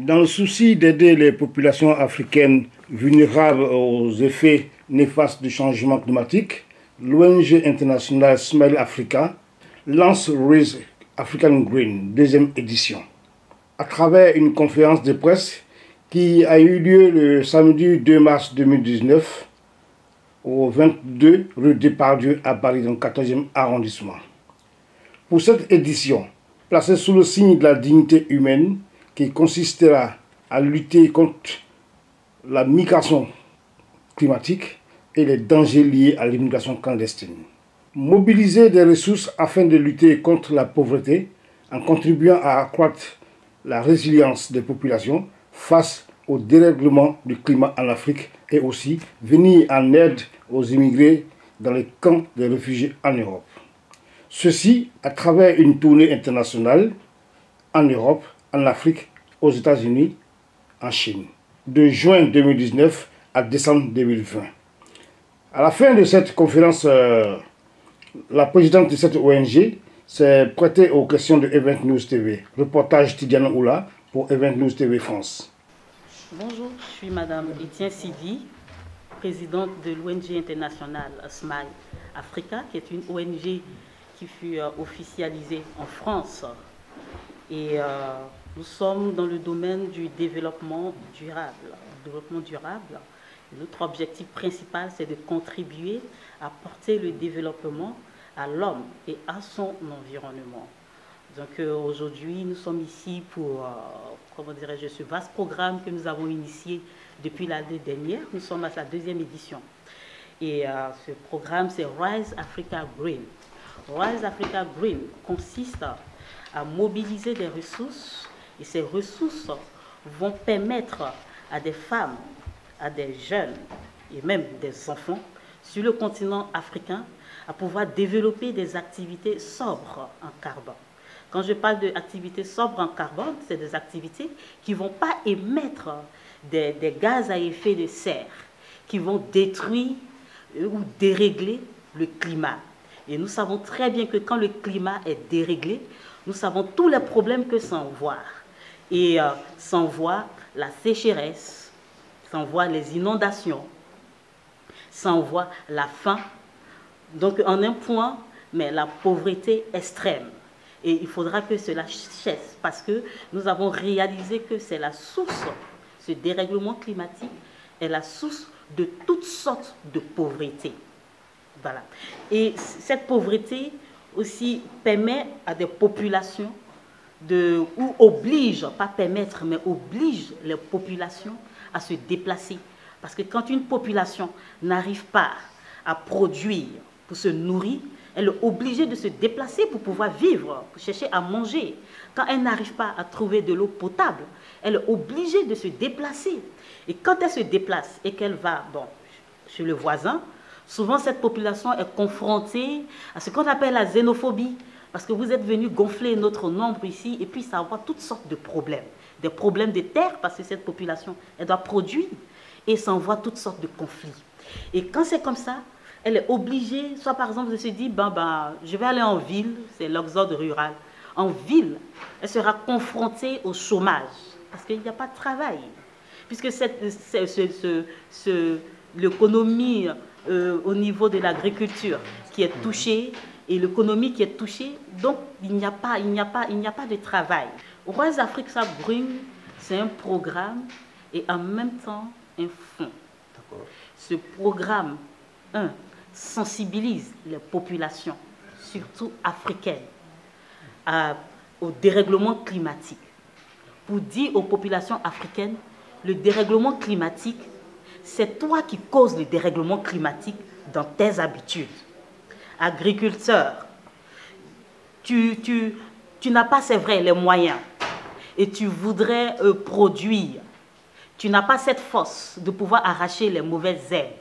Dans le souci d'aider les populations africaines vulnérables aux effets néfastes du changement climatique, l'ONG internationale Smile Africa lance Rise African Green, deuxième édition, à travers une conférence de presse qui a eu lieu le samedi 2 mars 2019 au 22 rue Depardieu à Paris, dans le 14e arrondissement. Pour cette édition, placée sous le signe de la dignité humaine, qui consistera à lutter contre la migration climatique et les dangers liés à l'immigration clandestine. Mobiliser des ressources afin de lutter contre la pauvreté en contribuant à accroître la résilience des populations face au dérèglement du climat en Afrique et aussi venir en aide aux immigrés dans les camps de réfugiés en Europe. Ceci à travers une tournée internationale en Europe, en Afrique, aux États-Unis, en Chine, de juin 2019 à décembre 2020. À la fin de cette conférence, la présidente de cette ONG s'est prêtée aux questions de Event News TV. Reportage Tidiane Oula pour Event News TV France. Bonjour, je suis Madame Etienne Sidi, présidente de l'ONG internationale Smile Africa, qui est une ONG qui fut officialisée en France. Et nous sommes dans le domaine du développement durable. Notre objectif principal, c'est de contribuer à porter le développement à l'homme et à son environnement. Donc aujourd'hui, nous sommes ici pour, ce vaste programme que nous avons initié depuis l'année dernière. Nous sommes à sa deuxième édition. Et ce programme, c'est Rise Africa Green. Rise Africa Green consiste à mobiliser des ressources, et ces ressources vont permettre à des femmes, à des jeunes et même des enfants sur le continent africain à pouvoir développer des activités sobres en carbone. Quand je parle d'activités sobres en carbone, c'est des activités qui ne vont pas émettre des gaz à effet de serre, qui vont détruire ou dérégler le climat. Et nous savons très bien que quand le climat est déréglé, nous savons tous les problèmes que ça envoie. Et ça envoie la sécheresse, ça envoie les inondations, ça envoie la faim. Donc en un point, mais la pauvreté extrême. Et il faudra que cela cesse parce que nous avons réalisé que c'est la source, ce dérèglement climatique est la source de toutes sortes de pauvreté. Voilà. Et cette pauvreté aussi permet à des populations ou oblige, pas permettre, mais oblige les populations à se déplacer. Parce que quand une population n'arrive pas à produire pour se nourrir, elle est obligée de se déplacer pour pouvoir vivre, pour chercher à manger. Quand elle n'arrive pas à trouver de l'eau potable, elle est obligée de se déplacer. Et quand elle se déplace et qu'elle va chez le voisin, souvent cette population est confrontée à ce qu'on appelle la xénophobie. Parce que vous êtes venus gonfler notre nombre ici et puis ça envoie toutes sortes de problèmes. Des problèmes de terre parce que cette population, elle doit produire et ça envoie toutes sortes de conflits. Et quand c'est comme ça, elle est obligée, soit par exemple de se dire, je vais aller en ville, c'est l'exode rural. En ville, elle sera confrontée au chômage parce qu'il n'y a pas de travail. Puisque l'économie au niveau de l'agriculture qui est touchée et l'économie qui est touchée, donc il n'y a pas de travail. Rise Africa Green, c'est un programme et en même temps un fonds. Ce programme, sensibilise les populations, surtout africaines, au dérèglement climatique. Pour dire aux populations africaines, le dérèglement climatique, c'est toi qui causes le dérèglement climatique dans tes habitudes. Agriculteur, tu n'as pas, c'est vrai, les moyens et tu voudrais produire. Tu n'as pas cette force de pouvoir arracher les mauvaises herbes.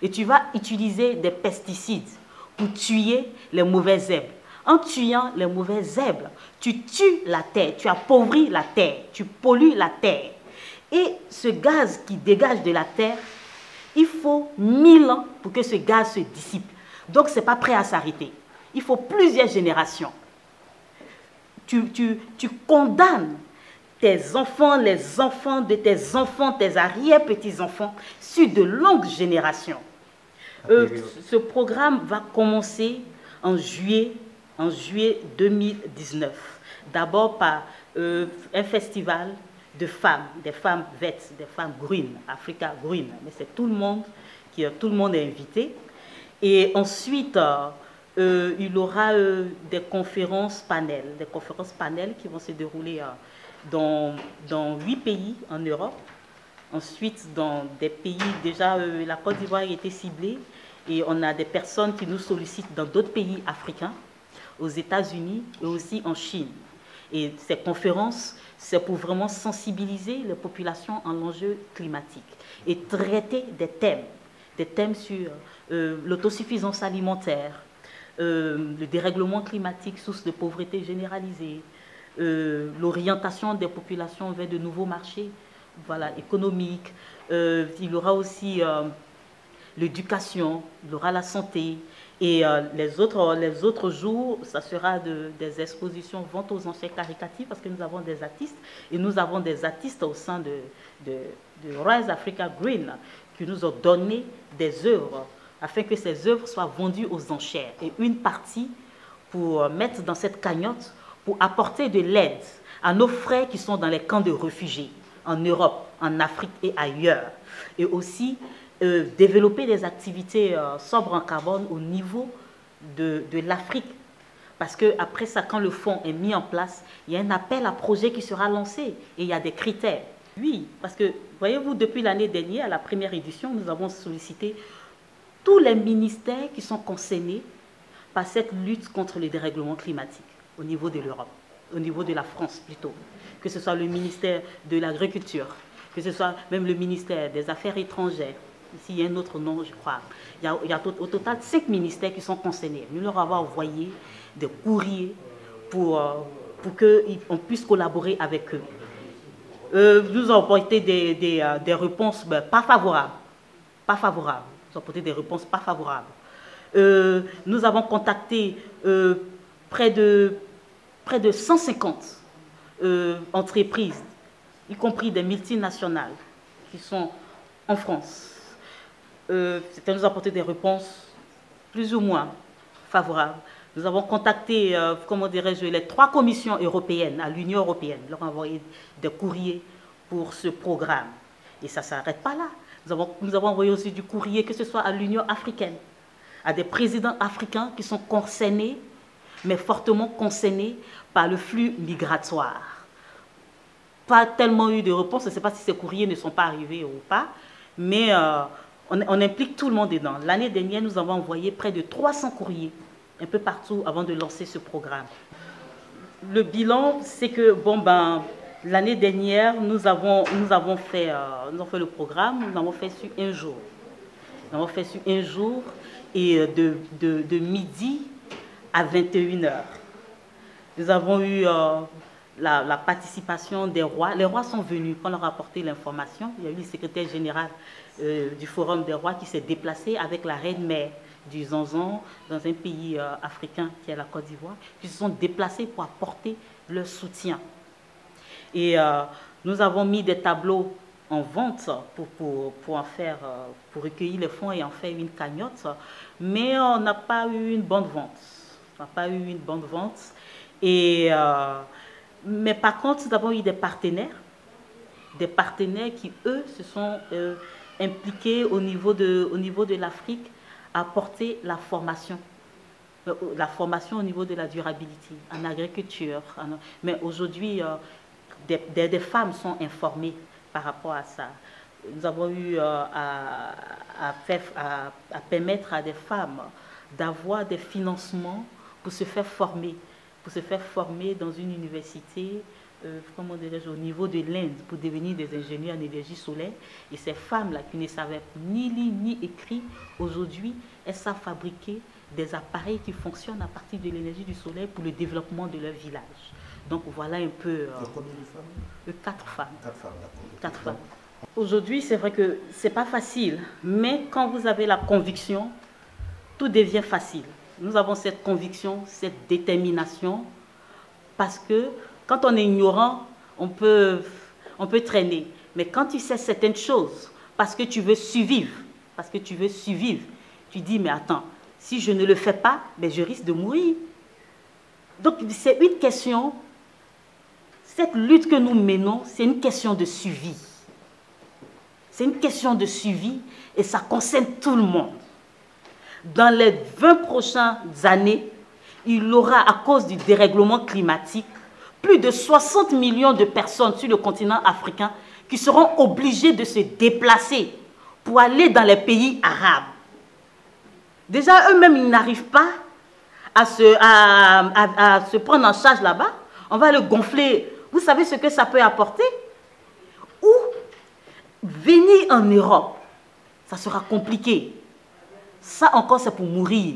Et tu vas utiliser des pesticides pour tuer les mauvaises herbes. En tuant les mauvaises herbes, tu tues la terre, tu appauvris la terre, tu pollues la terre. Et ce gaz qui dégage de la terre, il faut 1000 ans pour que ce gaz se dissipe. Donc, ce n'est pas prêt à s'arrêter. Il faut plusieurs générations. Tu condamnes tes enfants, les enfants de tes enfants, tes arrière-petits-enfants, sur de longues générations. Ce programme va commencer en juillet 2019. D'abord par un festival de femmes, des femmes vêtes, des femmes green, Africa Green. Mais c'est tout le monde est invité. Et ensuite, il y aura des conférences panels qui vont se dérouler dans 8 pays en Europe. Ensuite, dans des pays, déjà la Côte d'Ivoire a été ciblée et on a des personnes qui nous sollicitent dans d'autres pays africains, aux États-Unis et aussi en Chine. Et ces conférences, c'est pour vraiment sensibiliser les populations en l'enjeu climatique et traiter des thèmes sur l'autosuffisance alimentaire, le dérèglement climatique, source de pauvreté généralisée, l'orientation des populations vers de nouveaux marchés, voilà, économiques. Il y aura aussi l'éducation, il y aura la santé. Et les autres jours, ça sera des expositions vente aux enchères caritatives parce que nous avons des artistes et nous avons des artistes au sein de Rise Africa Green qui nous ont donné des œuvres afin que ces œuvres soient vendues aux enchères et une partie pour mettre dans cette cagnotte pour apporter de l'aide à nos frères qui sont dans les camps de réfugiés en Europe, en Afrique et ailleurs. Et aussi développer des activités sobres en carbone au niveau de l'Afrique. Parce qu'après ça, quand le fonds est mis en place, il y a un appel à projet qui sera lancé et il y a des critères. Oui, parce que, voyez-vous, depuis l'année dernière, à la première édition, nous avons sollicité tous les ministères qui sont concernés par cette lutte contre le dérèglement climatique au niveau de l'Europe, au niveau de la France plutôt. Que ce soit le ministère de l'Agriculture, que ce soit même le ministère des Affaires étrangères. Ici, il y a un autre nom, je crois. Il y a au total 5 ministères qui sont concernés. Nous leur avons envoyé des courriers pour qu'on puisse collaborer avec eux. Nous avons apporté des réponses pas favorables. Pas favorables. Nous avons apporté des réponses pas favorables. Nous avons contacté près de 150 entreprises, y compris des multinationales qui sont en France. C'était nous apporter des réponses plus ou moins favorables. Nous avons contacté, comment dirais-je, les 3 commissions européennes, à l'Union européenne. Nous leur avons envoyé des courriers pour ce programme. Et ça ne s'arrête pas là. Nous avons envoyé aussi du courrier, que ce soit à l'Union africaine, à des présidents africains qui sont concernés, mais fortement concernés par le flux migratoire. Pas tellement eu de réponse, je ne sais pas si ces courriers ne sont pas arrivés ou pas, mais on implique tout le monde dedans. L'année dernière, nous avons envoyé près de 300 courriers, un peu partout, avant de lancer ce programme. Le bilan, c'est que, l'année dernière, nous avons fait le programme, nous l'avons fait sur un jour. Nous l'avons fait sur un jour et de midi à 21h. Nous avons eu la participation des rois. Les rois sont venus quand on leur a apporté l'information. Il y a eu le secrétaire général du Forum des rois qui s'est déplacé avec la reine-mère du Zanzan dans un pays africain qui est la Côte d'Ivoire, qui se sont déplacés pour apporter leur soutien. Et nous avons mis des tableaux en vente pour recueillir les fonds et en faire une cagnotte, mais on n'a pas eu une bonne vente. On n'a pas eu une bonne vente. Mais par contre, nous avons eu des partenaires qui, eux, se sont impliqués au niveau de l'Afrique à apporter la formation au niveau de la durabilité, en agriculture. Mais aujourd'hui, des femmes sont informées par rapport à ça. Nous avons eu à permettre à des femmes d'avoir des financements pour se faire former dans une université, comment dirais-je, au niveau de l'Inde, pour devenir des ingénieurs en énergie solaire. Et ces femmes-là qui ne savaient ni lire ni écrire, aujourd'hui, elles savent fabriquer des appareils qui fonctionnent à partir de l'énergie du soleil pour le développement de leur village. Donc voilà un peu... combien de femmes? 4 femmes. 4 femmes, d'accord. 4 femmes. Aujourd'hui, c'est vrai que ce n'est pas facile, mais quand vous avez la conviction, tout devient facile. Nous avons cette conviction, cette détermination, parce que quand on est ignorant, on peut traîner. Mais quand tu sais certaines choses, parce que tu veux survivre, tu dis, mais attends, si je ne le fais pas, ben je risque de mourir. Donc, c'est une question, cette lutte que nous menons, c'est une question de survie. C'est une question de survie et ça concerne tout le monde. Dans les 20 prochaines années, il y aura, à cause du dérèglement climatique, plus de 60 millions de personnes sur le continent africain qui seront obligées de se déplacer pour aller dans les pays arabes. Déjà, eux-mêmes, ils n'arrivent pas à se prendre en charge là-bas. On va le gonfler. Vous savez ce que ça peut apporter? Ou venir en Europe, ça sera compliqué. Ça encore, c'est pour mourir.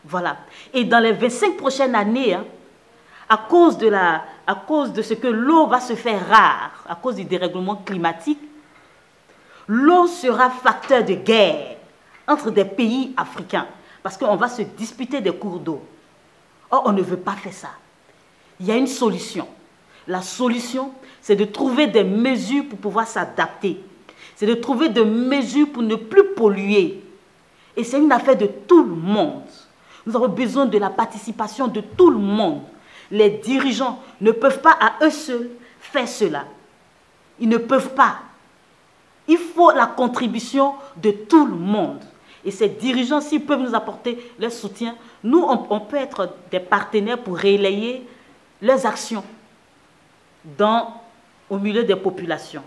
Voilà. Et dans les 25 prochaines années, hein, à cause de ce que l'eau va se faire rare, à cause du dérèglement climatique, l'eau sera facteur de guerre entre des pays africains. Parce qu'on va se disputer des cours d'eau. Or, on ne veut pas faire ça. Il y a une solution. La solution, c'est de trouver des mesures pour pouvoir s'adapter. C'est de trouver des mesures pour ne plus polluer. Et c'est une affaire de tout le monde. Nous avons besoin de la participation de tout le monde. Les dirigeants ne peuvent pas à eux seuls faire cela. Ils ne peuvent pas. Il faut la contribution de tout le monde. Et ces dirigeants, s'ils peuvent nous apporter leur soutien, nous, on peut être des partenaires pour relayer leurs actions au milieu des populations.